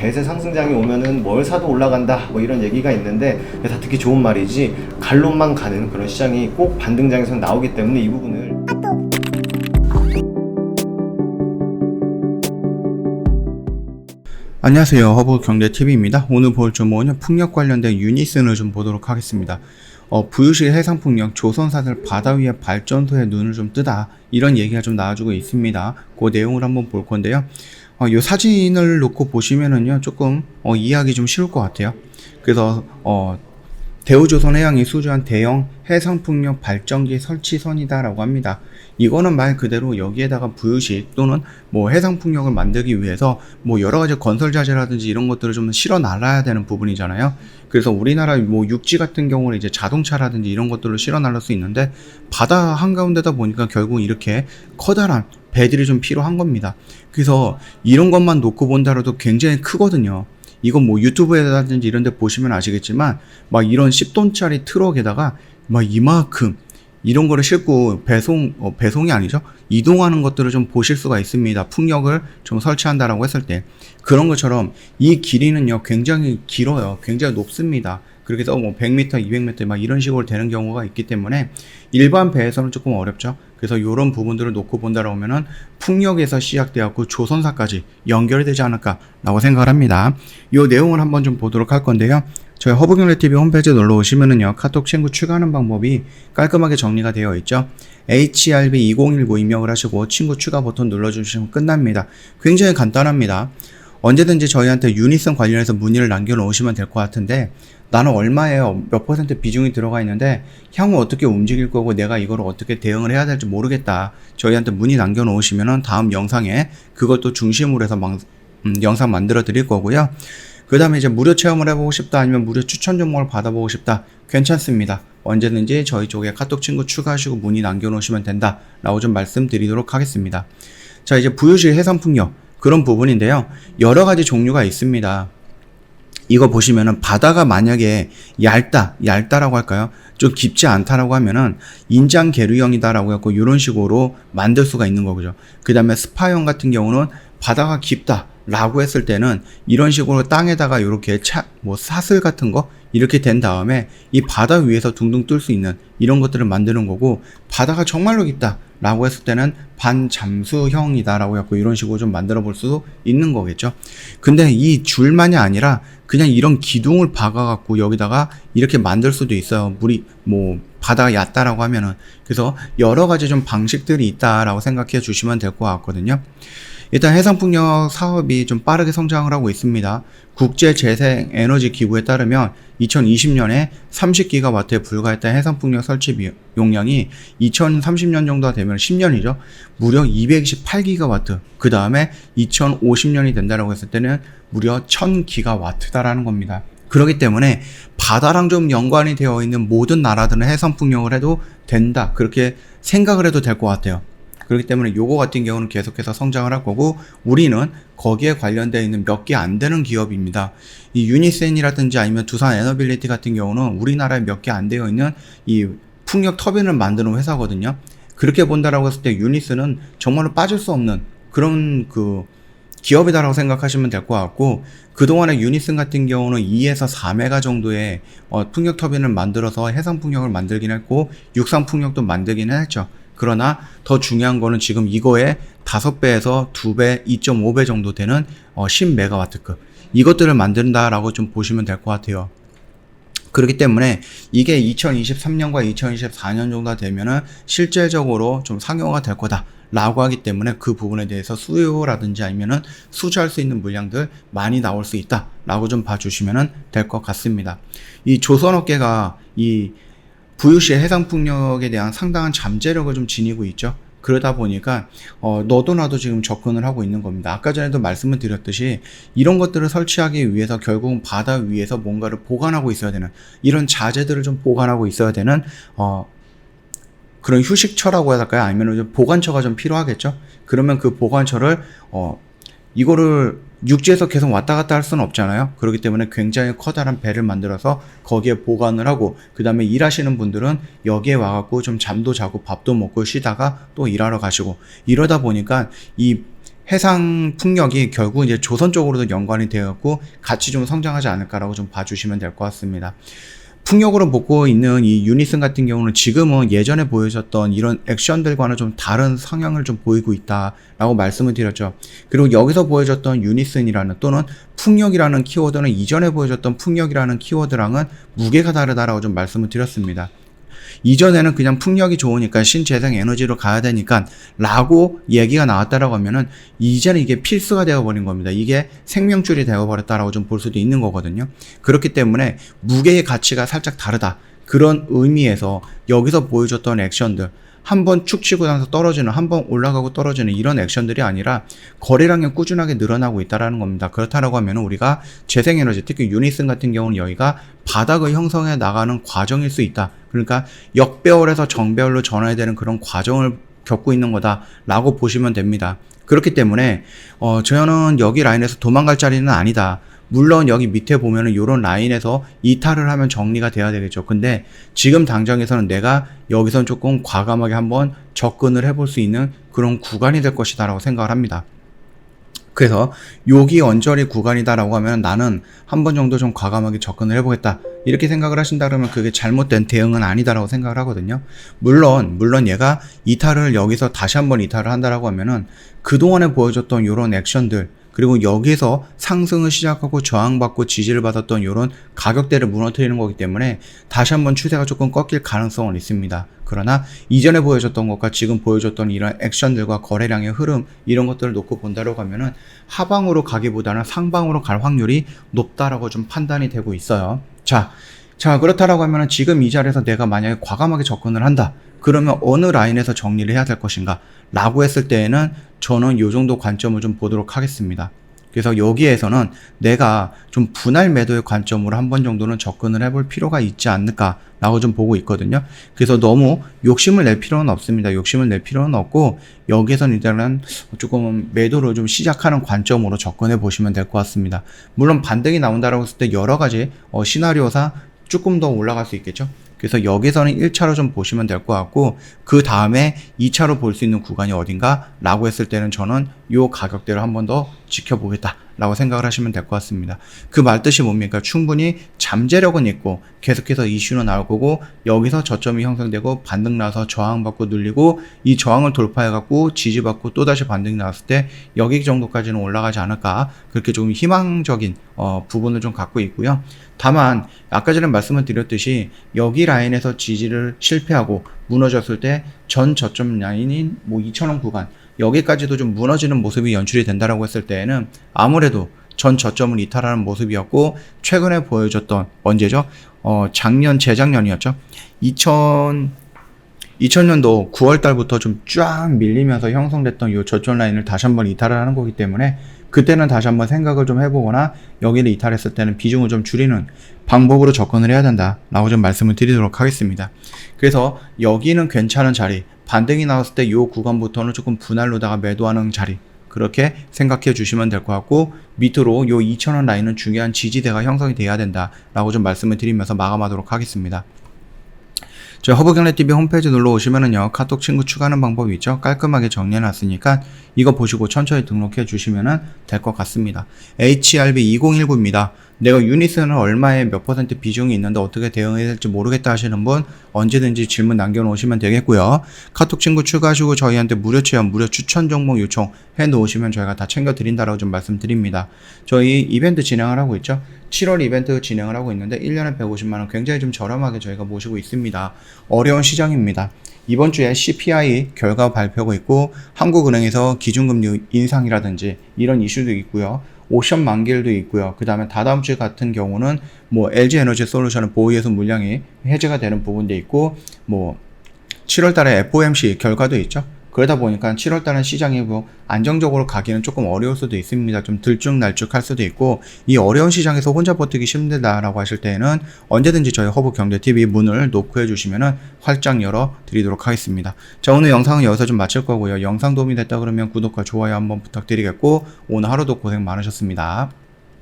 대세 상승장이 오면은 뭘 사도 올라간다 뭐 이런 얘기가 있는데 다 듣기 좋은 말이지 갈론만 가는 그런 시장이 꼭 반등장에서 나오기 때문에 이 부분을 안녕하세요. 허브경제TV입니다. 오늘 볼 종목은 풍력 관련된 유니슨을 좀 보도록 하겠습니다. 부유시 해상풍력 조선사들 바다 위에 발전소에 눈을 좀 뜨다 이런 얘기가 좀 나와주고 있습니다. 그 내용을 한번 볼 건데요. 이 사진을 놓고 보시면은요 조금 이해하기 좀 쉬울 것 같아요. 그래서 대우조선해양이 수주한 대형 해상풍력 발전기 설치선이다라고 합니다. 이거는 말 그대로 여기에다가 부유식 또는 뭐 해상풍력을 만들기 위해서 뭐 여러 가지 건설 자재라든지 이런 것들을 좀 실어 날라야 되는 부분이잖아요. 그래서 우리나라 뭐 육지 같은 경우는 이제 자동차라든지 이런 것들을 실어 날릴 수 있는데 바다 한가운데다 보니까 결국 이렇게 커다란 배들이 좀 필요한 겁니다. 그래서 이런 것만 놓고 본다라도 굉장히 크거든요. 이건 뭐 유튜브에라든지 이런 데 보시면 아시겠지만 막 이런 10톤짜리 트럭에다가 막 이만큼 이런 거를 싣고 배송이 아니죠. 이동하는 것들을 좀 보실 수가 있습니다. 풍력을 좀 설치한다라고 했을 때. 그런 것처럼 이 길이는요, 굉장히 길어요. 굉장히 높습니다. 그렇게 해서 뭐 100m, 200m 막 이런 식으로 되는 경우가 있기 때문에 일반 배에서는 조금 어렵죠. 그래서 이런 부분들을 놓고 본다라고 하면은 풍력에서 시작되었고 조선사까지 연결이 되지 않을까라고 생각을 합니다. 이 내용을 한번 좀 보도록 할 건데요. 저희 허브경제TV 홈페이지에 놀러 오시면은요, 카톡 친구 추가하는 방법이 깔끔하게 정리가 되어 있죠. HRB2019 입력을 하시고 친구 추가 버튼 눌러주시면 끝납니다. 굉장히 간단합니다. 언제든지 저희한테 유니슨 관련해서 문의를 남겨놓으시면 될 것 같은데 나는 얼마예요? 몇 % 비중이 들어가 있는데 향후 어떻게 움직일 거고 내가 이거를 어떻게 대응을 해야 될지 모르겠다. 저희한테 문의 남겨놓으시면 다음 영상에 그것도 중심으로 해서 영상 만들어 드릴 거고요. 그 다음에 이제 무료 체험을 해보고 싶다 아니면 무료 추천 종목을 받아보고 싶다. 괜찮습니다. 언제든지 저희 쪽에 카톡 친구 추가하시고 문의 남겨놓으시면 된다 라고 좀 말씀드리도록 하겠습니다. 자, 이제 부유시 해상풍력 그런 부분인데요. 여러 가지 종류가 있습니다. 이거 보시면은 바다가 만약에 얇다라고 할까요? 좀 깊지 않다라고 하면은 인장 계류형이다라고 해서 이런 식으로 만들 수가 있는 거죠. 그 다음에 스파형 같은 경우는 바다가 깊다라고 했을 때는 이런 식으로 땅에다가 이렇게 사슬 같은 거 이렇게 된 다음에 이 바다 위에서 둥둥 뜰 수 있는 이런 것들을 만드는 거고, 바다가 정말로 깊다라고 했을 때는 반잠수형이다라고 해서 이런 식으로 좀 만들어 볼 수 있는 거겠죠. 근데 이 줄만이 아니라 그냥 이런 기둥을 박아갖고 여기다가 이렇게 만들 수도 있어요. 물이 바다가 얕다라고 하면은. 그래서 여러 가지 좀 방식들이 있다라고 생각해 주시면 될 것 같거든요. 일단 해상풍력 사업이 좀 빠르게 성장을 하고 있습니다. 국제재생에너지기구에 따르면 2020년에 30GW에 불과했던 해상풍력 설치 용량이 2030년 정도가 되면 10년이죠. 무려 228GW. 그 다음에 2050년이 된다라고 했을 때는 무려 1000GW다라는 겁니다. 그렇기 때문에 바다랑 좀 연관이 되어 있는 모든 나라들은 해상풍력을 해도 된다. 그렇게 생각을 해도 될 것 같아요. 그렇기 때문에 요거 같은 경우는 계속해서 성장을 할 거고, 우리는 거기에 관련되어 있는 몇 개 안 되는 기업입니다. 이 유니센이라든지 아니면 두산 에너빌리티 같은 경우는 우리나라에 몇 개 안 되어 있는 이 풍력 터빈을 만드는 회사거든요. 그렇게 본다라고 했을 때 유니센은 정말로 빠질 수 없는 그런 기업이다라고 생각하시면 될 것 같고, 그동안에 유니슨 같은 경우는 2에서 4메가 정도의 풍력 터빈을 만들어서 해상 풍력을 만들긴 했고 육상 풍력도 만들긴 했죠. 그러나 더 중요한 거는 지금 이거의 5배에서 2배, 2.5배 정도 되는 10메가와트급 이것들을 만든다라고 좀 보시면 될 것 같아요. 그렇기 때문에 이게 2023년과 2024년 정도 되면은 실질적으로 좀 상용화가 될 거다 라고 하기 때문에 그 부분에 대해서 수요라든지 아니면은 수주할 수 있는 물량들 많이 나올 수 있다 라고 좀 봐주시면 될 것 같습니다. 이 조선업계가 이 부유시 해상풍력에 대한 상당한 잠재력을 좀 지니고 있죠. 그러다 보니까 너도 나도 지금 접근을 하고 있는 겁니다. 아까 전에도 말씀을 드렸듯이 이런 것들을 설치하기 위해서 결국은 바다 위에서 뭔가를 보관하고 있어야 되는, 이런 자재들을 좀 보관하고 있어야 되는 그런 휴식처라고 해야 할까요? 아니면 보관처가 좀 필요하겠죠. 그러면 그 보관처를 이거를 육지에서 계속 왔다 갔다 할 수는 없잖아요. 그렇기 때문에 굉장히 커다란 배를 만들어서 거기에 보관을 하고, 그 다음에 일하시는 분들은 여기에 와갖고 좀 잠도 자고 밥도 먹고 쉬다가 또 일하러 가시고, 이러다 보니까 이 해상풍력이 결국 이제 조선 쪽으로도 연관이 되었고 같이 좀 성장하지 않을까라고 좀 봐주시면 될 것 같습니다. 풍력으로 보고 있는 이 유니슨 같은 경우는 지금은 예전에 보여줬던 이런 액션들과는 좀 다른 성향을 좀 보이고 있다라고 말씀을 드렸죠. 그리고 여기서 보여줬던 유니슨이라는 또는 풍력이라는 키워드는 이전에 보여줬던 풍력이라는 키워드랑은 무게가 다르다라고 좀 말씀을 드렸습니다. 이전에는 그냥 풍력이 좋으니까 신재생 에너지로 가야 되니까 라고 얘기가 나왔다라고 하면은 이제는 이게 필수가 되어버린 겁니다. 이게 생명줄이 되어버렸다라고 좀 볼 수도 있는 거거든요. 그렇기 때문에 무게의 가치가 살짝 다르다. 그런 의미에서 여기서 보여줬던 액션들 한번 축 치고 나서 떨어지는, 한번 올라가고 떨어지는 이런 액션들이 아니라 거래량이 꾸준하게 늘어나고 있다는 겁니다. 그렇다고 하면 우리가 재생에너지, 특히 유니슨 같은 경우는 여기가 바닥을 형성해 나가는 과정일 수 있다. 그러니까 역배열에서 정배열로 전환해야 되는 그런 과정을 겪고 있는 거다라고 보시면 됩니다. 그렇기 때문에 저는 여기 라인에서 도망갈 자리는 아니다. 물론 여기 밑에 보면은 이런 라인에서 이탈을 하면 정리가 돼야 되겠죠. 근데 지금 당장에서는 내가 여기선 조금 과감하게 한번 접근을 해볼 수 있는 그런 구간이 될 것이다 라고 생각을 합니다. 그래서 여기 언저리 구간이다라고 하면 나는 한 번 정도 좀 과감하게 접근을 해보겠다 이렇게 생각을 하신다 그러면 그게 잘못된 대응은 아니다라고 생각을 하거든요. 물론 얘가 이탈을 여기서 다시 한번 이탈을 한다라고 하면은 그동안에 보여줬던 이런 액션들 그리고 여기서 상승을 시작하고 저항받고 지지를 받았던 이런 가격대를 무너뜨리는 거기 때문에 다시 한번 추세가 조금 꺾일 가능성은 있습니다. 그러나 이전에 보여줬던 것과 지금 보여줬던 이런 액션들과 거래량의 흐름 이런 것들을 놓고 본다고 하면은 하방으로 가기보다는 상방으로 갈 확률이 높다라고 좀 판단이 되고 있어요. 자 그렇다라고 하면은 지금 이 자리에서 내가 만약에 과감하게 접근을 한다. 그러면 어느 라인에서 정리를 해야 될 것인가 라고 했을 때에는 저는 이 정도 관점을 좀 보도록 하겠습니다. 그래서 여기에서는 내가 좀 분할 매도의 관점으로 한 번 정도는 접근을 해볼 필요가 있지 않을까 라고 좀 보고 있거든요. 그래서 너무 욕심을 낼 필요는 없습니다. 욕심을 낼 필요는 없고 여기에서는 일단은 조금 매도를 좀 시작하는 관점으로 접근해 보시면 될 것 같습니다. 물론 반등이 나온다라고 했을 때 여러 가지 시나리오상 조금 더 올라갈 수 있겠죠. 그래서 여기서는 1차로 좀 보시면 될 것 같고 그 다음에 2차로 볼 수 있는 구간이 어딘가 라고 했을 때는 저는 이 가격대를 한 번 더 지켜보겠다 라고 생각을 하시면 될 것 같습니다. 그 말뜻이 뭡니까? 충분히 잠재력은 있고 계속해서 이슈는 나올 거고 여기서 저점이 형성되고 반등 나서 저항받고 눌리고 이 저항을 돌파해갖고 지지받고 또다시 반등이 나왔을 때 여기 정도까지는 올라가지 않을까 그렇게 좀 희망적인 부분을 좀 갖고 있고요. 다만 아까 전에 말씀을 드렸듯이 여기 라인에서 지지를 실패하고 무너졌을 때 전 저점 라인인 2,000원 구간 여기까지도 좀 무너지는 모습이 연출이 된다라고 했을 때에는 아무래도 전 저점을 이탈하는 모습이었고 최근에 보여줬던 언제죠? 재작년이었죠. 2000년도 9월 달부터 좀 쫙 밀리면서 형성됐던 이 저점 라인을 다시 한번 이탈을 하는 거기 때문에 그때는 다시 한번 생각을 좀 해보거나 여기를 이탈했을 때는 비중을 좀 줄이는 방법으로 접근을 해야 된다 라고 좀 말씀을 드리도록 하겠습니다. 그래서 여기는 괜찮은 자리 반등이 나왔을 때 이 구간부터는 조금 분할로다가 매도하는 자리 그렇게 생각해 주시면 될 것 같고 밑으로 이 2,000원 라인은 중요한 지지대가 형성이 돼야 된다 라고 좀 말씀을 드리면서 마감하도록 하겠습니다. 저희 허브경제TV 홈페이지 눌러 오시면은요 카톡 친구 추가하는 방법이 있죠. 깔끔하게 정리해 놨으니까 이거 보시고 천천히 등록해 주시면 될 것 같습니다. HRB2019입니다. 내가 유니슨은 얼마에 몇 % 비중이 있는데 어떻게 대응해야 될지 모르겠다 하시는 분 언제든지 질문 남겨놓으시면 되겠고요. 카톡 친구 추가하시고 저희한테 무료 체험, 무료 추천 종목 요청 해놓으시면 저희가 다 챙겨드린다라고 좀 말씀드립니다. 저희 이벤트 진행을 하고 있죠. 7월 이벤트 진행을 하고 있는데 1년에 150만원 굉장히 좀 저렴하게 저희가 모시고 있습니다. 어려운 시장입니다. 이번 주에 CPI 결과 발표가 있고 한국은행에서 기준금리 인상이라든지 이런 이슈도 있고요. 오션 만기일도 있고요. 그 다음에 다다음 주 같은 경우는 LG에너지 솔루션의 보유예수 물량이 해제가 되는 부분도 있고 7월 달에 FOMC 결과도 있죠. 그러다 보니까 7월 달은 시장이 안정적으로 가기는 조금 어려울 수도 있습니다. 좀 들쭉날쭉할 수도 있고 이 어려운 시장에서 혼자 버티기 힘들다라고 하실 때에는 언제든지 저희 허브경제TV 문을 노크해 주시면 활짝 열어 드리도록 하겠습니다. 자, 오늘 영상은 여기서 좀 마칠 거고요. 영상 도움이 됐다 그러면 구독과 좋아요 한번 부탁드리겠고 오늘 하루도 고생 많으셨습니다.